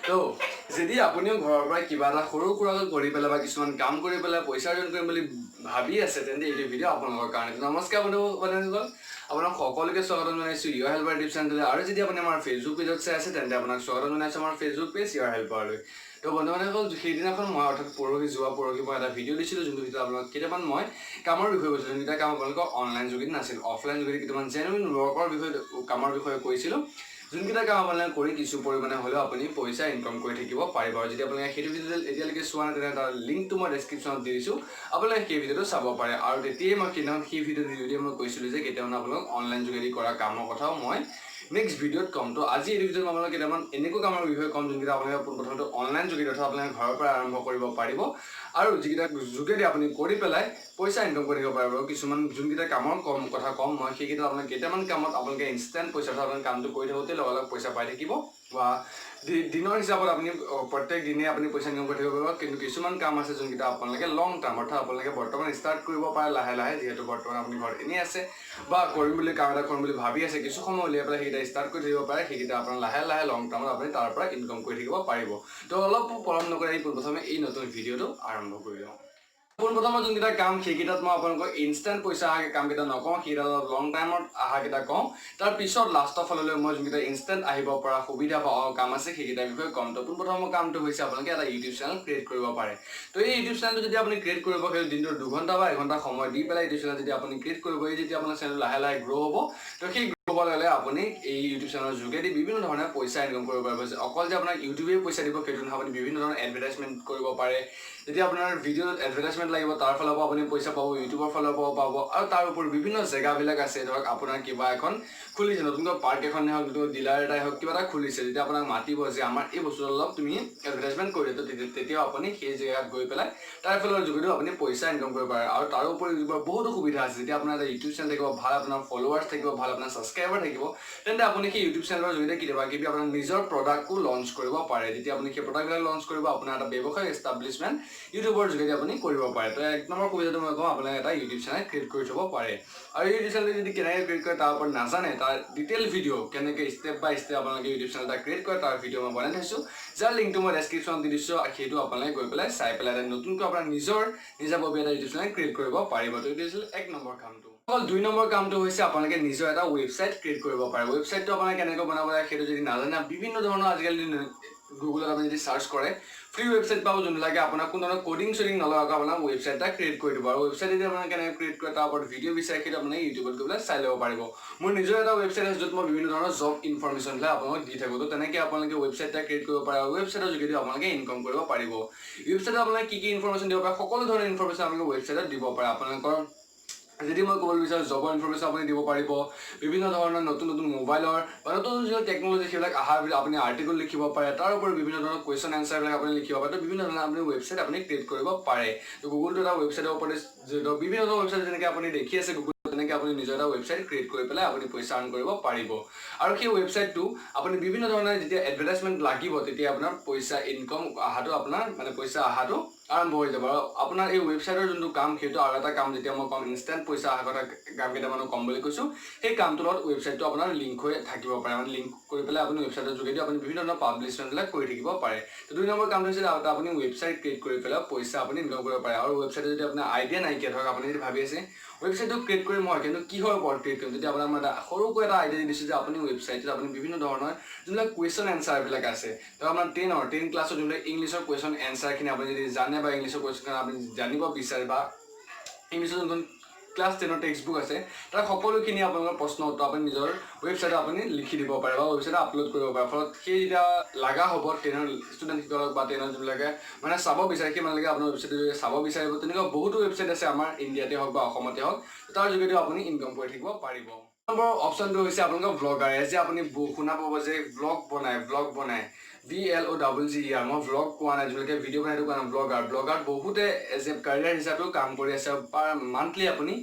তো যদি আপুনিও ঘৰৰ পৰা কিবা এটা সৰু সুৰাকৈ কৰি পেলাই বা কিছুমান কাম কৰি পেলাই পইচা অৰ্জন কৰিম বুলি ভাবি আছে তেন্তে এইটো ভিডিঅ' আপোনালোকৰ কাৰণে। নমস্কাৰ বন্ধুসকল, আপোনাক সকলোকে স্বাগতম জনাইছোঁ ইয়ৰ হেল্পাৰ টিপছ চেনেললৈ। আৰু যদি আপুনি আমাৰ ফেচবুক পেজত চাই আছে তেন্তে আপোনাক স্বাগতম জনাইছোঁ আমাৰ ফেচবুক পেজ ইয়ৰ হেল্পাৰলৈ। তো বন্ধুসকল, সেইদিনাখন মই অৰ্থাৎ পৰহি মই এটা ভিডিঅ' দিছিলোঁ, যোনটো ভিডিঅ' আপোনালোক কেইটামান মই কামৰ বিষয়ে কৈছিলোঁ, যোনকেইটা কাম আপোনালোকৰ অনলাইন যোগেদি নাছিল, অফলাইন যোগেদি কেইটামান জেনুইন ৱৰ্কৰ বিষয়ে কামৰ বিষয়ে কৈছিলোঁ, যোনকেইটা কাম আপোনালোকে কৰি কিছু পৰিমাণে হ'লেও আপুনি পইচা ইনকাম কৰি থাকিব পাৰিব। আৰু যদি আপোনালোকে সেইটো ভিডিঅ' এতিয়ালৈকে চোৱা নাই তেনে তাৰ লিংকটো মই ডেছক্ৰিপশ্যনত দি দিছোঁ, আপোনালোকে সেই ভিডিঅ'টো চাব পাৰে। আৰু তেতিয়াই মই সেইদিনাখন সেই ভিডিঅ'টো মই কৈছিলোঁ যে কেতিয়াবা আপোনালোকক অনলাইন যোগেদি কৰা কামৰ কথাও মই নেক্সট ভিডিঅ'ত ক'ম। তো আজি এই ভিডিঅ'ত মই আপোনালোকে কেইটামান এনেকুৱা কামৰ বিষয়ে ক'ম যোনকেইটা আপোনালোকে প্ৰথমতে অনলাইন যোগেদি অৰ্থাৎ আপোনালোকে ঘৰৰ পৰা আৰম্ভ কৰিব পাৰিব, আৰু যিকেইটা যোগেদি আপুনি কৰি পেলাই পইচা ইনকাম কৰিব পাৰিব। কিছুমান যোনকেইটা কামৰ কথা ক'ম মই, সেইকেইটা আপোনালোকে কেইটামান কামত আপোনালোকে ইনষ্টেণ্ট পইচা অৰ্থাৎ আপোনালোকে কামটো কৰি থাকোঁতে লগালগ পইচা পাই থাকিব, বা দিনৰ হিচাপত আপুনি প্ৰত্যেক দিনে আপুনি পইচা ইনকাম কৰি থাকিব পাৰিব। কিন্তু কিছুমান কাম আছে যোনকেইটা আপোনালোকে লং টাৰ্ম অৰ্থাৎ আপোনালোকে বৰ্তমান ষ্টাৰ্ট কৰিব পাৰে লাহে লাহে, যিহেতু বৰ্তমান আপুনি ঘৰত এনেই আছে বা কৰিম বুলি কাম এটা কৰিম বুলি ভাবি আছে, কিছু সময় উলিয়াই পেলাই সেইকেইটা ষ্টাৰ্ট কৰি থাকিব পাৰে। সেইকেইটা আপোনাৰ লাহে লাহে লং টাৰ্মত আপুনি তাৰ পৰা ইনকাম কৰি থাকিব পাৰিব। তো অলপ পলম নকৰি পোনপ্ৰথমে এই নতুন ভিডিঅ'টো আৰম্ভ কৰি লওঁ। পোনপ্ৰথমে যোনকেইটা কাম সেইকেইটাত মই আপোনালোকক ইনষ্টেণ্ট পইচা অহা কামকেইটা নকওঁ, সেইকেইটা লং টাইমত অহাকেইটা কওঁ। তাৰপিছত লাষ্টৰ ফাললৈ মই যোনকেইটা ইনষ্টেণ্ট আহিব পৰা সুবিধা বা কাম আছে সেইকেইটাৰ বিষয়ে ক'ম। তো পোনপ্ৰথমৰ কামটো হৈছে আপোনালোকে এটা ইউটিউব চেনেল ক্ৰিয়েট কৰিব পাৰে। তো এই ইউটিউব চেনেলটো যদি আপুনি ক্ৰিয়েট কৰিব, সেই দিনটোৰ 2 ঘণ্টা বা 1 ঘণ্টা সময় দি পেলাই ইউটিউব চেনেল যদি আপুনি ক্ৰিয়েট কৰিব, যেতিয়া আপোনাৰ চেনেল লাহে লাহে গ্ৰ' হ'ব, তো সেই হ'বলৈ হ'লে আপুনি এই ইউটিউব চেনেলৰ যোগেদি বিভিন্ন ধৰণে পইচা ইনকাম কৰিব পাৰিব। অকল যে আপোনাক ইউটিউবে পইচা দিব সেইটো নহয়, আপুনি বিভিন্ন ধৰণৰ এডভাৰটাইজমেণ্ট কৰিব পাৰে। যেতিয়া আপোনাৰ ভিডিঅ'ত এডভাৰটাইজমেণ্ট লাগিব তাৰ ফালৰ পৰা আপুনি পইচা পাব, ইউটিউবৰ ফালৰ পৰা পাব। আৰু তাৰ উপৰি বিভিন্ন জেগাবিলাক আছে, ধৰক আপোনাৰ কিবা এখন খুলিছে, নতুনকৈ পাৰ্ক এখনেই হওক, নতুন ডিলাৰ এটাই হওক, কিবা এটা খুলিছে, যেতিয়া আপোনাক মাতিব যে আমাৰ এই বস্তুটো অলপ তুমি এডভাৰটাইজমেণ্ট কৰি দিওঁ, তেতিয়াও আপুনি সেই জেগাত গৈ পেলাই তাৰ ফালৰ যোগেদিও আপুনি পইচা ইনকাম কৰিব পাৰে। আৰু তাৰোপৰি বহুতো সুবিধা আছে। যেতিয়া আপোনাৰ এটা ইউটিউব চেনেল থাকিব, ভাল আপোনাৰ ফলোৱাৰ্ছ থাকিব, ভাল আপোনাৰ ছাবস্ক্ৰাইবাৰ থাকিব, তেন্তে আপুনি সেই ইউটিউব চেনেলৰ যোগেদি কেতিয়াবা আপোনাৰ নিজৰ প্ৰডাক্টটো লঞ্চ কৰিব পাৰে। যেতিয়া আপুনি সেই প্ৰডাক্টবিলাক লঞ্চ কৰিব, আপোনাৰ এটা ব্যৱসায় এষ্টাব্লিছমেণ্ট ইউটিউবৰ যোগেদি আপুনি কৰিব পাৰে। তো 1 নম্বৰ সুবিধাটো মই কওঁ, আপোনালোকে এটা ইউটিউব চেনেল ক্ৰিয়েট কৰি থ'ব পাৰে। আৰু এই ইউটিউব চেনেলটো যদি কেনেকৈ ক্ৰিয়েট কৰে তাৰ ওপৰত নাজানে, তাৰ ডিটেইল ভিডিঅ' কেনেকৈ ষ্টেপ বাই ষ্টেপ আপোনালোকে ইউটিউব চেনেল এটা ক্ৰিয়েট কৰে তাৰ ভিডিঅ' মই বনাই থৈছোঁ, যাৰ লিংকটো মই ডেছক্ৰিপশ্যনত দি দিছোঁ। সেইটো আপোনালোকে গৈ পেলাই চাই পেলাই এটা নতুনকৈ আপোনাৰ নিজাববীয়া এটা ইউটিউব চেনেল ক্ৰিয়েট কৰিব পাৰিব। তো এইটো হৈছিল 1 নম্বৰ কামটো। 2 নম্বৰ কামটো হৈছে আপোনালোকে নিজৰ এটা ৱেবছাইট ক্ৰিয়েট কৰিব পাৰে। ৱেবছাইটটো আপোনালোকে কেনেকৈ বনাব লাগে সেইটো যদি নাজানে, বিভিন্ন ধৰণৰ আজিকালি গুগলত আপুনি যদি চাৰ্চ কৰে ফ্ৰী ৱেবছাইট পাব, যোনবিলাকে আপোনাক কোনো ধৰণৰ কডিং চডিং নলগাকৈ আপোনাক ৱেবছাইট এটা ক্ৰিয়েট কৰি দিব। আৰু ৱেবছাইট যদি আপোনাক কেনেকৈ ক্ৰিয়েট কৰে তাৰ ওপৰত ভিডিঅ' বিচাৰে, সেইটো আপুনি ইউটিউবত গৈ পেলাই চাই ল'ব পাৰিব। মোৰ নিজৰ এটা ৱেবছাইট আছে, য'ত মই বিভিন্ন ধৰণৰ জব ইনফৰমেশ্যনবিলাক আপোনালোকক দি থাকোঁ। তো তেনেকৈ আপোনালোকে ৱেবছাইট এটা ক্ৰিয়েট কৰিব পাৰে, আৰু ৱেবছাইটৰ যোগেদি আপোনালোকে ইনকাম কৰিব পাৰিব। ৱেবছাইটত আপোনালোকে কি ইনফৰমেশ্যন দিব পাৰে, সকলো ধৰণৰ ইনফৰমেশ্যন আপোনালোকে ৱেবছাইটত দিব পাৰে। আপোনালোকৰ যদি মই ক'বলৈ বিচাৰোঁ জবৰ ইনফৰমেশ্যন আপুনি দিব পাৰিব, বিভিন্ন ধৰণৰ নতুন মোবাইলৰ বা নতুন যিবিলাক টেকন'লজি সেইবিলাক আপুনি আৰ্টিকল লিখিব পাৰে। তাৰ উপৰি বিভিন্ন ধৰণৰ কুৱেশ্যন এনচাৰবিলাক আপুনি লিখিব পাৰে। তো বিভিন্ন ধৰণৰ আপুনি ৱেবছাইট আপুনি ক্ৰিয়েট কৰিব পাৰে। তো গুগলটো এটা ৱেবছাইটৰ ওপৰতে বিভিন্ন ধৰণৰ ৱেবছাইট যেনেকৈ আপুনি দেখি আছে গুগল, তেনেকৈ আপুনি নিজৰ এটা ৱেবছাইট ক্ৰিয়েট কৰি পেলাই আপুনি পইচা আৰ্ণ কৰিব পাৰিব। আৰু সেই ৱেবছাইটটো আপুনি বিভিন্ন ধৰণৰ যেতিয়া এডভাৰটাইজমেণ্ট লাগিব, তেতিয়া আপোনাৰ পইচা ইনকাম অহাটো পইচা অহাটো আৰম্ভ হৈ যাব। আৰু আপোনাৰ এই ৱেবছাইটৰ যোনটো কাম, সেইটো আৰু এটা কাম যেতিয়া মই ক'ম ইনষ্টেণ্ট পইচা অহা কথা কাম কেইটামানো ক'ম বুলি কৈছোঁ, সেই কামটোৰ লগত ৱেবছাইটটো আপোনাৰ লিংক হৈ থাকিব পাৰে। লিংক কৰি পেলাই আপুনি ৱেবছাইটৰ যোগেদি আপুনি বিভিন্ন ধৰণৰ পাব্লিছমেণ্টবিলাক কৰি থাকিব পাৰে। তো 2 নম্বৰ কামটো হৈছে আপুনি ৱেবছাইট ক্ৰিয়েট কৰি পেলাই পইচা আপুনি ইনকাম কৰিব পাৰে। আৰু ৱেবছাইটত যদি আপোনাৰ আইডিয়া নাইকিয়া, ধৰক আপুনি যদি ভাবি আছে ৱেবছাইটটো ক্ৰিয়েট কৰি মই কিন্তু কিহৰ ওপৰত ক্ৰিয়েট কৰিম, যদি আপোনাক মই এটা সৰুকৈ এটা আইডিয়া দি দিছোঁ যে আপুনি ৱেবছাইটত আপুনি বিভিন্ন ধৰণৰ যোনবিলাক কুৱেশ্যন এনচাৰবিলাক আছে, ধৰক আপোনাৰ 10 ক্লাছৰ যোনবিলাক ইংলিছৰ কুৱেশ্যন এনচাৰখিনি আপুনি যদি জানে, বা ইংলিছৰ কুৱেশ্যন আপুনি জানিব বিচাৰে, বা ইংলিছৰ যোনখন ক্লাছ 10ৰ টেক্সট বুক আছে তাৰ সকলোখিনি আপোনালোকৰ প্ৰশ্ন উত্তৰ আপুনি নিজৰ ৱেবছাইটত আপুনি লিখি দিব পাৰে বা ৱেবছাইটত আপলোড কৰিব পাৰে। ফলত সেই যেতিয়া লগা হ'ব 10ৰ ষ্টুডেণ্টসকলক বা 10ৰ যোনবিলাকে চাব বিচাৰে, সেই মানুহলৈকে আপোনাৰ ৱেবছাইটটো চাব বিচাৰিব। তেনেকুৱা বহুতো ৱেবছাইট আছে আমাৰ ইণ্ডিয়াতে হওক বা অসমতে হওক, তাৰ যোগেদিও আপুনি ইনকাম কৰি থাকিব পাৰিব। নম্বৰ অপশ্যনটো হৈছে আপোনালোকৰ ব্লগাৰ। যে আপুনি শুনা পাব যে ব্লগ বনায় VLOGGER, মই ব্লগ কোৱা নাই, যোনলৈকে ভিডিঅ' বনাই কোৱা নাই, ব্লগাৰ বহুতে এজ এ কাৰিয়াৰ হিচাপেও কাম কৰি আছে। পাৰ মান্থলি আপুনি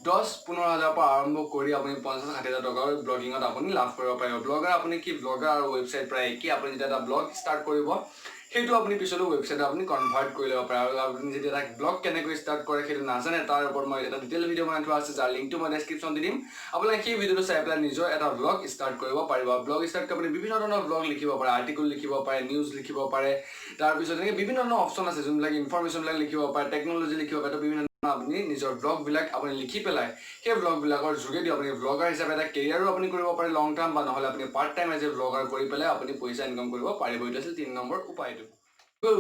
10-15,000 পৰা আৰম্ভ কৰি আপুনি 50-60,000 টকাৰ ব্লগিঙত আপুনি লাভ কৰিব পাৰিব ব্লগাৰ আপুনি কি ব্লগাৰ আৰু ৱেবছাইট প্ৰায় কি আপুনি যেতিয়া এটা ব্লগ ষ্টাৰ্ট কৰিব সেইটো আপুনি পিছলৈ ৱেবছাইট আপুনি কনভাৰ্ট কৰি ল'ব পাৰে আৰু আপুনি যেতিয়া এটা ব্লগ কেনেকৈ ষ্টাৰ্ট কৰে সেইটো নাজানে তাৰ ওপৰত মই এটা ডিটেইল ভিডিঅ' বনাই থোৱা আছে যাৰ লিংকটো মই ডেছক্ৰিপশ্যন দি দিম আপোনালোকে সেই ভিডিঅ'টো চাই পেলাই নিজৰ এটা ব্লগ ষ্টাৰ্ট কৰিব পাৰিব ব্লগ ষ্টাৰ্ট কৰি আপুনি বিভিন্ন ধৰণৰ ব্লগ লিখিব পাৰে আৰ্টিকল লিখিব পাৰে নিউজ লিখিব পাৰে তাৰপিছত এনেকৈ বিভিন্ন ধৰণৰ অপশ্যন আছে যোনবিলাক ইনফৰমেশ্যনবিলাক লিখিব পাৰে টেকন'লজি লিখিব পাৰে বিভিন্ন আপুনি নিজৰ ব্লগবিলাক আপুনি লিখি পেলাই সেই ব্লগবিলাকৰ যোগেদি আপুনি ব্লগাৰ হিচাপে এটা কেৰিয়াৰো আপুনি কৰিব পাৰে লং টাৰ্ম বা নহ'লে আপুনি part time as a blogger কৰি পেলাই আপুনি পইচা ইনকাম কৰিব পাৰিব এইটো আছিল 3 নম্বৰ উপায়টো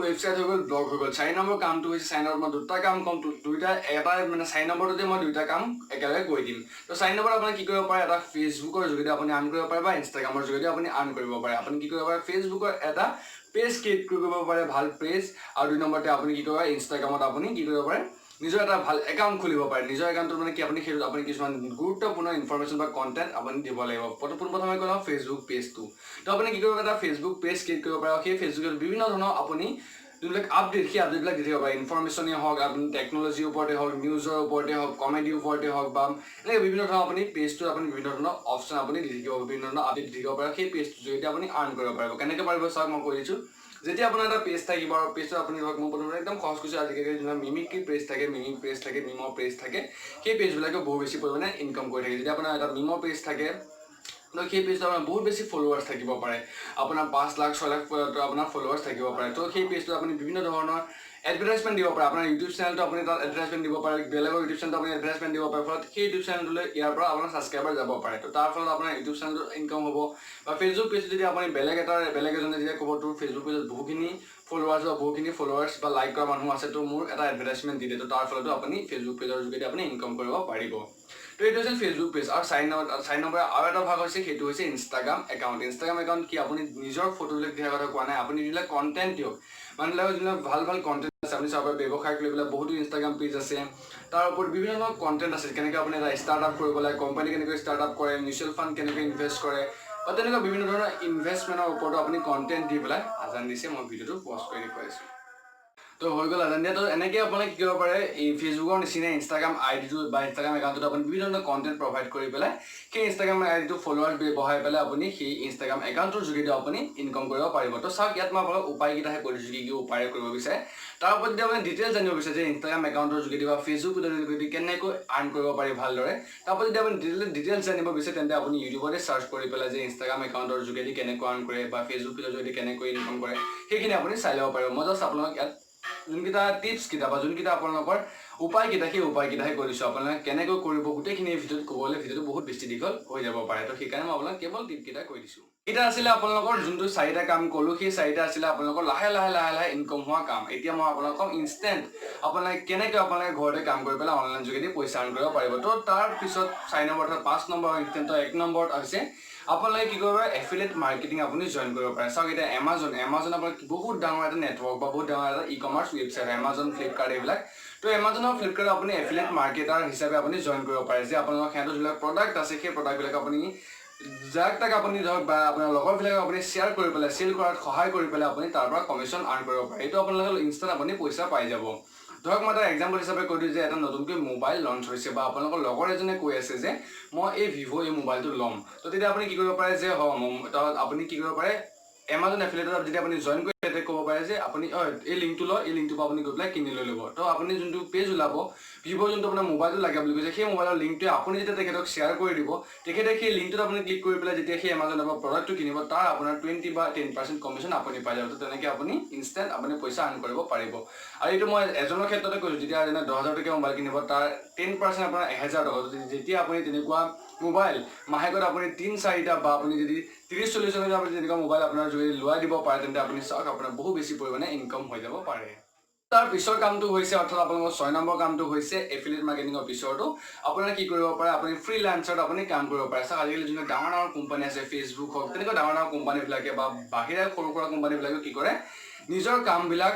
ৱেবছাইট হৈ গ'ল ব্লগ হৈ গ'ল 4 নম্বৰ কামটো হৈছে 4 নম্বৰ মই দুটা কাম কম দুইটা এটা মানে 4 নম্বৰতে মই দুইটা কাম একেলগে কৈ দিম তো 4 নম্বৰ আপুনি কি কৰিব পাৰে এটা ফেচবুকৰ যোগেদি আপুনি আৰ্ণ কৰিব পাৰে বা ইনষ্টাগ্ৰামৰ যোগেদি আপুনি আৰ্ণ কৰিব পাৰে আপুনি কি কৰিব পাৰে ফেচবুকৰ এটা পেজ ক্ৰিয়েট কৰিব পাৰে ভাল পেজ আৰু 2 নম্বৰতে আপুনি কি কৰিব পাৰে ইনষ্টাগ্ৰামত আপুনি কি কৰিব পাৰে নিজৰ এটা ভাল একাউণ্ট খুলিব পাৰে নিজৰ একাউণ্টত মানে কি আপুনি সেইটো আপুনি কিছুমান গুৰুত্বপূৰ্ণ ইনফৰমেশ্যন বা কণ্টেণ্ট আপুনি দিব লাগিব পোনপ্ৰথমে ক'লে ফেচবুক পেজটো তো আপুনি কি কৰিব এটা ফেচবুক পেজ ক্ৰিয়েট কৰিব পাৰে সেই ফেচবুকত বিভিন্ন ধৰণৰ আপুনি যোনবিলাক আপডেট সেই আপডেটবিলাক দি থাকিব পাৰে ইনফৰমেশ্যনেই হওক আপুনি টেকন'লজিৰ ওপৰতে হওক নিউজৰ ওপৰতে হওক কমেডিৰ ওপৰতে হওক বা এনেকৈ বিভিন্ন ধৰণৰ আপুনি পেজটোত আপুনি বিভিন্ন ধৰণৰ অপশ্যন আপুনি দি থাকিব বিভিন্ন ধৰণৰ আপডেট দি থাকিব পাৰে সেই পেজটোৰ জৰিয়তে আপুনি আৰ্ণ কৰিব পাৰিব কেনেকৈ পাৰিব চাওক মই কৈ দিছোঁ যেতিয়া আপোনাৰ এটা পেজ থাকিব আৰু পেজটো আপুনি ধৰক মোৰ প্ৰথমতে একদম সহজ কৈছোঁ আজিকালি যোনবিলাক মিমিক্ৰি পেজ থাকে মিমিক পেজ থাকে মিমৰ পেজ থাকে সেই পেজবিলাকে বহু বেছি পৰিমাণে ইনকাম কৰি থাকে যেতিয়া আপোনাৰ এটা মিমৰ পেজ থাকে তো সেই পেজটো আপোনাৰ বহুত বেছি ফলোৱাৰ্ছ থাকিব পাৰে আপোনাৰ 5 লাখ 6 লাখ আপোনাৰ ফলোৱাৰ্ছ থাকিব পাৰে তো সেই পেজটো আপুনি বিভিন্ন ধৰণৰ এডভাৰটাইজমেণ্ট দিব পাৰে আপোনাৰ ইউটিউব চেনেলটো আপুনি তাত এডভাৰটাইজমেণ্ট দিব পাৰে বেলেগৰ ইউটিউব চেনেলটো আপুনি এডভাৰটাইজমেণ্ট দিব পাৰে ফলত সেই ইউটিউব চেনেলটোলৈ ইয়াৰ পৰা আপোনাৰ ছাবস্ক্ৰাইবাৰ যাব পাৰে তো তাৰ ফলত আপোনাৰ ইউটিউব চেনেলটো ইনকাম হ'ব বা ফেচবুক পেজ যদি আপুনি বেলেগ এজনে যেতিয়া ক'ব তোৰ ফেচবুক পেজত বহুখিনি ফলোৱাৰ্ছ বা লাইক কৰা মানুহ আছে তো মোৰ এটা এডভাৰটাইজমেণ্ট দি দিয়ে তো তাৰ ফলতো আপুনি ফেচবুক পেজৰ যোগেদি আপুনি ইনকাম কৰিব পাৰিব তো এইটো হৈছে ফেচবুক পেজ আৰু 4 নম্বৰ আৰু এটা ভাগ হৈছে সেইটো হৈছে ইনষ্টাগ্ৰাম একাউণ্ট কি আপুনি নিজৰ ফটোবিলাক দিয়াৰ কথা কোৱা নাই আপুনি যিবিলাক কণ্টেণ্ট দিয়ক মানুহবিলাকৰ যিবিলাক ভাল কণ্টেণ্ট আছে আপুনি চাব ব্যৱসায়ক লৈ পেলাই বহুতো ইনষ্টাগ্ৰাম পেজ আছে তাৰ ওপৰত বিভিন্ন ধৰণৰ কণ্টেণ্ট আছে কেনেকৈ আপুনি এটা ষ্টাৰ্টআপ কৰিব লাগে কোম্পানী কেনেকৈ ষ্টাৰ্টআপ কৰে মিউচুৱেল ফাণ্ড কেনেকৈ ইনভেষ্ট কৰে বা তেনেকুৱা বিভিন্ন ধৰণৰ ইনভেষ্টমেণ্টৰ ওপৰতো আপুনি কণ্টেণ্ট দি পেলাই আজান দিছে মই ভিডিঅ'টো পষ্ট কৰি দেখুৱাইছোঁ তো হৈ গ'ল আজান দিয়া তো এনেকৈ আপোনালোকে কি কৰিব পাৰে এই ফেচবুকৰ নিচিনা ইনষ্টাগ্ৰাম আইডিটো বা ইনষ্টাগ্ৰাম একাউণ্টত আপুনি বিভিন্ন ধৰণৰ কণ্টেণ্ট প্ৰভাইড কৰি পেলাই সেই ইনষ্টাগ্ৰাম আইডিটো ফলোৱাৰ্ছ বঢ়াই পেলাই আপুনি সেই ইনষ্টাগ্ৰাম একাউণ্টৰ যোগেদি আপুনি ইনকাম কৰিব পাৰিব তো চাওক ইয়াত মই আপোনাক উপায়কেইটাহে কৈ দিছোঁ কি উপায় কৰিব বিচাৰে তাৰ ওপৰত যদি আপুনি ডিটেইলছ জানিব বিচাৰে যে ইনষ্টাগ্ৰাম একাউণ্টৰ যোগেদি বা ফেচবুক পেজৰ যোগেদি কেনেকৈ আৰ্ণ কৰিব পাৰি ভালদৰে তাৰপৰা যদি আপুনি ডিটেইলছ জানিব বিচাৰে তেন্তে আপুনি ইউটিউবতে চাৰ্চ কৰি পেলাই যে ইনষ্টাগ্ৰাম একাউণ্টৰ যোগেদি কেনেকৈ আৰ্ণ কৰে বা ফেচবুক পেজৰ যোগেদি কেনেকৈ ইনকাম কৰে সেইখিনি আপুনি চাই ল'ব পাৰিব মই জাষ্ট আপোনালোক ইয়াত যোনকেইটা টিপছকেইটা বা যোনকেইটা আপোনালোকৰ উপায়কেইটা সেই উপায়কেইটাহে কৈ দিছোঁ আপোনালোকে কেনেকৈ কৰিব গোটেইখিনি ভিডিঅ'ত ক'বলৈ ভিডিঅ'টো বহুত বেছি দীঘল হৈ যাব পাৰে তো সেইকাৰণে মই আপোনাক কেৱল টিপকেইটা কৈ দিছোঁ এটা আছিলে আপোনালোকৰ যোনটো 4টা কাম ক'লোঁ সেই 4টা আছিলে আপোনালোকৰ লাহে লাহে ইনকাম হোৱা কাম এতিয়া মই আপোনালোকক ইনষ্টেণ্ট আপোনালোকে কেনেকৈ আপোনালোকে ঘৰতে কাম কৰি পেলাই অনলাইন যোগেদি পইচা আৰ্ণ কৰিব পাৰিব তো তাৰপিছত 4 নম্বৰ অৰ্থাৎ 5 নম্বৰ ইনষ্টেণ্টৰ 1 নম্বৰত হৈছে আপোনালোকে কি কৰিব পাৰে এফিলিয়েট মাৰ্কেটিং আপুনি জইন কৰিব পাৰে চাওক এতিয়া এমাজন আপোনাৰ বহুত ডাঙৰ এটা নেটৱৰ্ক বা বহুত ডাঙৰ এটা ই-কমাৰ্চ ৱেবছাইট এমাজন ফ্লিপকাৰ্ট এইবিলাক তো এমাজনৰ ফ্লিপকাৰ্টত আপুনি এফিলিয়েট মাৰ্কেটাৰ হিচাপে আপুনি জইন কৰিব পাৰে যে আপোনালোকৰ সিহঁতৰ যিবিলাক প্ৰডাক্ট আছে সেই প্ৰডাক্টবিলাক আপুনি যাক তাক আপুনি ধৰক বা আপোনাৰ লগৰবিলাকক আপুনি শ্বেয়াৰ কৰি পেলাই চেল কৰাত সহায় কৰি পেলাই আপুনি তাৰ পৰা কমিশ্যন আৰ্ণ কৰিব পাৰে এইটো আপোনালোকৰ ইনষ্টাত আপুনি পইচা পাই যাব ধৰক মই এটা এক্সাম্পল হিচাপে কৈ দিওঁ যে এটা নতুনকৈ মোবাইল লঞ্চ হৈছে বা আপোনালোকৰ লগৰ এজনে কৈ আছে যে মই এই ভিভ' এই মোবাইলটো ল'ম তো তেতিয়া আপুনি কি কৰিব পাৰে যে আপুনি কি কৰিব পাৰে এমাজন এফিলিয়েটত যদি আপুনি জইন কৰি তাতে ক'ব পাৰে যে আপুনি এই লিংকটো লয় এই লিংকটোৰ পৰা আপুনি গৈ পেলাই কিনি লৈ ল'ব তো আপুনি যোনটো পেজ ওলাব ভিভ' যোনটো আপোনাৰ মোবাইলটো লাগে বুলি কৈছে সেই মোবাইলৰ লিংকটোৱে আপুনি যেতিয়া তেখেতক শ্বেয়াৰ কৰি দিব তেখেতে সেই লিংকটোত আপুনি ক্লিক কৰি পেলাই যেতিয়া সেই এমাজনৰ পৰা প্ৰডাক্টটো কিনিব তাৰ আপোনাৰ 20 বা 10% কমিশ্যন আপুনি পাই যাব তো তেনেকৈ আপুনি ইনষ্টেণ্ট আপুনি পইচা আৰ্ণ কৰিব পাৰিব আৰু এইটো মই এজনৰ ক্ষেত্ৰতে কৈছোঁ যেতিয়া যেনে 10,000 টকীয়া মোবাইল কিনিব তাৰ 10% আপোনাৰ 1,000 টকা যেতিয়া আপুনি তেনেকুৱা মোবাইল মাহেকত আপুনি 3-4টা বা আপুনি যদি 30-40 হাজাৰ আপুনি তেনেকুৱা মোবাইল আপোনাৰ যদি লোৱাই দিব পাৰে তেন্তে আপুনি চাওক আপোনাৰ বহু বেছি পৰিমাণে ইনকাম হৈ যাব পাৰে তাৰ পিছৰ কামটো হৈছে অৰ্থাৎ আপোনালোকৰ 6 নম্বৰ কামটো হৈছে এফিলিয়েট মাৰ্কেটিঙৰ পিছৰটো আপোনাৰ কি কৰিব পাৰে আপুনি ফ্ৰীলান্সাৰত আপুনি কাম কৰিব পাৰে চাওক আজিকালি যোনবিলাক ডাঙৰ কোম্পানী আছে ফেচবুক হওক তেনেকুৱা ডাঙৰ কোম্পানীবিলাকে বা বাহিৰা সৰু সুৰা কোম্পানীবিলাকে কি কৰে নিজৰ কামবিলাক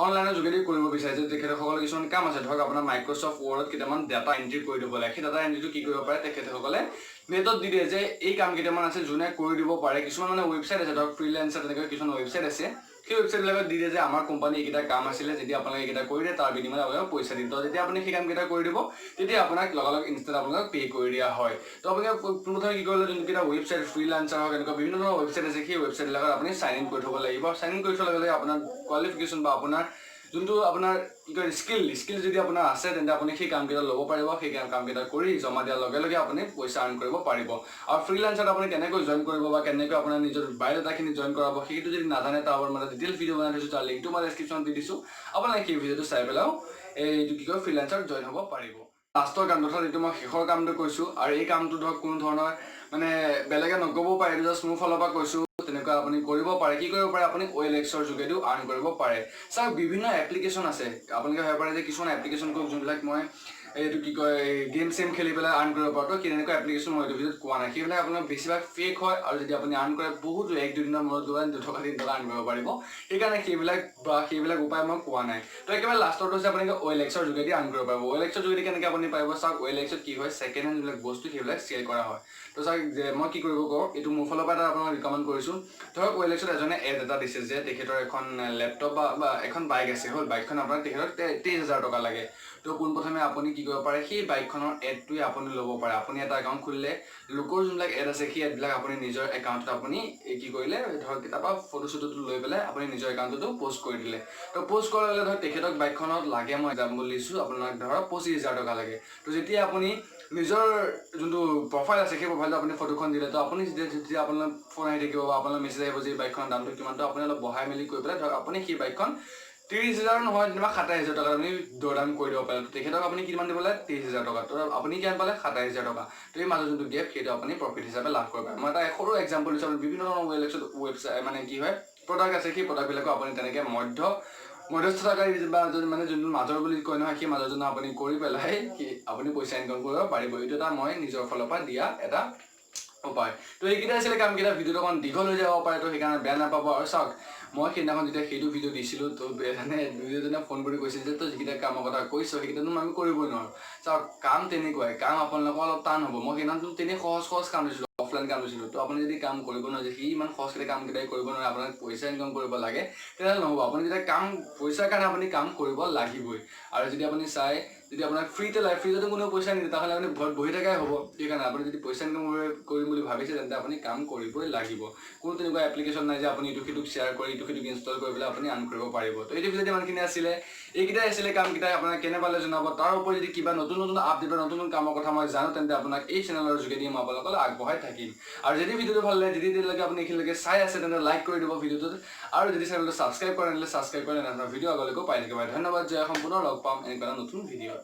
অনলাইনৰ যোগেদি কৰিব বিচাৰিছে তেখেতসকলে কিছুমান কাম আছে ধৰক আপোনাৰ মাইক্ৰ'ছফ্ট ৱৰ্ডত কেইটামান ডাটা এণ্ট্ৰি কৰি দিব লাগে সেই ডাটা এণ্ট্ৰিটো কি কৰিব পাৰে তেখেতসকলে নেটত দি দিয়ে যে এই কাম কেইটামান আছে যোনে কৰি দিব পাৰে কিছুমান মানে ৱেবছাইট আছে ধৰক ফ্ৰিল্যান্সাৰ তেনেকৈ কিছুমান ৱেবছাইট আছে সেই ৱেবছাইটবিলাকত দি দিয়ে যে আমাৰ কোম্পানী এইকেইটা কাম আছিলে যদি আপোনালোকে এইকেইটা কৰি দিয়ে তাৰ বিনিময়ত আপোনালোকক পইচা দিম তো যেতিয়া আপুনি সেই কামকেইটা কৰি দিব তেতিয়া আপোনাক লগালগ ইনষ্টেণ্ট আপোনালোকক পে' কৰি দিয়া হয় তো আপোনালোকে পোনপ্ৰথমে কি কৰিলে যোনকেইটা ৱেবছাইট ফ্ৰিল্যান্সাৰ হওক এনেকুৱা বিভিন্ন ধৰণৰ ৱেবছাইট আছে সেই ৱেবছাইটবিলাকত আপুনি চাইন ইন কৰি থ'ব লাগিব চাইন ইন কৰি থোৱাৰ লগে লগে আপোনাৰ কোৱালিফিকেশ্যন বা আপোনাৰ যোনটো আপোনাৰ কি কয় স্কিল যদি আপোনাৰ আছে তেন্তে আপুনি সেই কামকেইটা ল'ব পাৰিব সেই কামকেইটা কৰি জমা দিয়াৰ লগে লগে আপুনি পইচা আৰ্ণ কৰিব পাৰিব আৰু ফ্ৰিল্যান্সাৰত আপুনি কেনেকৈ জইন কৰিব বা কেনেকৈ আপোনাৰ নিজৰ বায়'ডাটাখিনি জইন কৰাব সেইটো যদি নাজানে তাৰ ওপৰত মানে ডিটেইল ভিডিঅ' বনাই থৈছোঁ তাৰ লিংকটো মই ডেছক্ৰিপশ্যনত দি দিছোঁ আপোনালোকে সেই ভিডিঅ'টো চাই পেলাইও এইটো কি কয় ফ্ৰিল্যান্সাৰত জইন হ'ব পাৰিব লাষ্টৰ কামটো ধৰক এইটো মই শেষৰ কামটো কৈছোঁ আৰু এই কামটো ধৰক কোনো ধৰণৰ মানে বেলেগে নক'বও পাৰে এইটো জাষ্ট মোৰ ফালৰ পৰা কৈছোঁ তেনেকুৱা আপুনি কৰিব পাৰে কি কৰিব পাৰে আপুনি OLX-ৰ যোগেদিও আৰ্ণ কৰিব পাৰে চাওক বিভিন্ন এপ্লিকেশ্যন আছে আপোনালোকে ভাবিব পাৰে যে কিছুমান এপ্লিকেশ্যন কওক যোনবিলাক মই এইটো কি কয় গেম চেম খেলি পেলাই আৰ্ণ কৰিব পাৰোঁ তো কেনেকুৱা এপ্লিকেশ্যন মই এইটো ভিডিঅ'ত কোৱা নাই সেইবিলাক আপোনাৰ বেছিভাগ ফেক হয় আৰু যদি আপুনি আৰ্ণ কৰে বহুত 1-2 দিনৰ মূৰত গৈ 2 টকা 3 টকা আৰ্ণ কৰিব পাৰিব সেইকাৰণে সেইবিলাক উপায় মই কোৱা নাই তো একেবাৰে লাষ্টত হৈছে আপুনি OLX-ৰ যোগেদি আৰ্ণ কৰিব পাৰিব OLX-ৰ যোগেদি কেনেকৈ আপুনি পাৰিব চাওক OLX-ত কি হয় ছেকেণ্ড হেণ্ড যিবিলাক বস্তু সেইবিলাক চেল কৰা হয় তো চাওক যে মই কি কৰিব কওঁ এইটো মোৰ ফালৰ পৰা এটা আপোনাক ৰিকমেণ্ড কৰিছোঁ ধৰক OLX-ত এজনে এড এটা দিছে যে তেখেতৰ এখন লেপটপ বা এখন বাইক আছে হ'ল বাইকখন আপোনাক তেখেতক 23,000 টকা লাগে তো পোনপ্ৰথমে আপুনি কি কৰিব পাৰে সেই বাইকখনৰ এডটোৱে আপুনি ল'ব পাৰে আপুনি এটা একাউণ্ট খুলিলে লোকৰ যোনবিলাক এড আছে সেই এডবিলাক আপুনি নিজৰ একাউণ্টত আপুনি কি কৰিলে ধৰক কিতাপা ফটো চটোটো লৈ পেলাই আপুনি নিজৰ একাউণ্টতো প'ষ্ট কৰি দিলে তো প'ষ্ট কৰাৰ লগে ধৰক তেখেতক বাইকখনত লাগে মই যাম বুলি দিছোঁ আপোনাক ধৰক 25,000 টকা লাগে তো যেতিয়া আপুনি নিজৰ যোনটো প্ৰফাইল আছে সেই প্ৰফাইলটো আপুনি ফটোখন দিলে তো আপুনি যেতিয়া আপোনাৰ ফোন আহি থাকিব বা আপোনাৰ মেছেজ আহিব যে বাইকখনৰ দামটো কিমানটো আপুনি অলপ বঢ়াই মেলি কৰি পেলাই ধৰক আপুনি সেই বাইকখন 30,000 নহয় যেনিবা 27,000 টকা আপুনি দৰদাম কৰি দিব পাৰে তেখেতক আপুনি কিমান দিব লাগে 23,000 টকা তো আপুনি কিমান পালে 27,000 টকা তো এই মাজৰ যোনটো গেপ সেইটো আপুনি প্ৰফিট হিচাপে লাভ কৰিব পাৰে মই এটা সৰু এক্সাম্পল দিছোঁ বিভিন্ন ধৰণৰ OLX-ত ৱেবছাইট মানে কি হয় প্ৰডাক্ট আছে সেই প্ৰডাক্টবিলাকো আপুনি তেনেকৈ মধ্যস্থতাকাৰী বা মানে যোনটো মাজৰ বুলি কয় নহয় সেই মাজৰজনে আপুনি কৰি পেলাই আপুনি পইচা ইনকাম কৰিব পাৰিব এইটো এটা মই নিজৰ ফালৰ পৰা দিয়া এটা উপায় তো এইকেইটা আছিলে কামকেইটা ভিডিঅ'টো অকণ দীঘল হৈ যাব পাৰে তো সেইকাৰণে বেয়া নাপাব আৰু চাওক মই সেইদিনাখন যেতিয়া সেইটো ভিডিঅ' দিছিলোঁ তো দুজনে ফোন কৰি কৈছিল যে তই যিকেইটা কামৰ কথা কৈছ সেইকেইটানো আমি কৰিবই নোৱাৰোঁ চাওক কাম তেনেকুৱাই কাম আপোনালোকৰ অলপ টান হ'ব মই সেইদিনাখন তেনেই সহজ কাম দিছিলোঁ অফলাইন কাম দিছিলোঁ তো আপুনি যদি কাম কৰিব নোৱাৰে সি ইমান সহজকৈ কামকেইটাই কৰিব নোৱাৰে আপোনাক পইচা ইনকাম কৰিব লাগে তেনেহ'লে নহ'ব আপুনি যেতিয়া পইচাৰ কাৰণে আপুনি কাম কৰিব লাগিবই আৰু যদি আপুনি চাই যদি আপোনাক ফ্ৰীতে লাগে ফ্ৰীতে কোনো পইচা নিদিয়ে তাহলে আপুনি ঘৰত বহি থকাই হ'ব সেইকাৰণে আপুনি যদি পইচা ইনকাম কৰিম বুলি ভাবিছে তেন্তে আপুনি কাম কৰিবই লাগিব কোনো তেনেকুৱা এপ্লিকেশ্যন নাই যে আপুনি ইটো সিটোক শ্বেয়াৰ কৰি ইটো সিটোক ইনষ্টল কৰি পেলাই আপুনি আৰ্ণ কৰিব পাৰিব তো এইটো ভিডিঅ'ত ইমানখিনি আছিলে এইকেইটাই আছিলে কামকেইটা আপোনাক কেনে পালে জনাব তাৰ ওপৰত যদি কিবা নতুন আপডেট বা নতুন কামৰ কথা মই জানো তেন্তে আপোনাক এই চেনেলৰ যোগেদি মই আপোনালোকক আগবঢ়াই থাকিম আৰু যদি ভিডিঅ'টো ভাল লাগে যেতিয়ালৈকে আপুনি এইখিনিলৈকে চাই আছে তেন্তে লাইক কৰি দিব ভিডিঅ'টোত আৰু যদি চেনেলটো ছাবস্ক্ৰাইব কৰে তেন্তে ছাবস্ক্ৰাইব কৰি আপোনাৰ ভিডিঅ' আগলৈকো পাই থাকিব ধন্যবাদ জয় সম্পূৰ্ণ লগ পাম এনেকুৱা নতুন ভিডিঅ'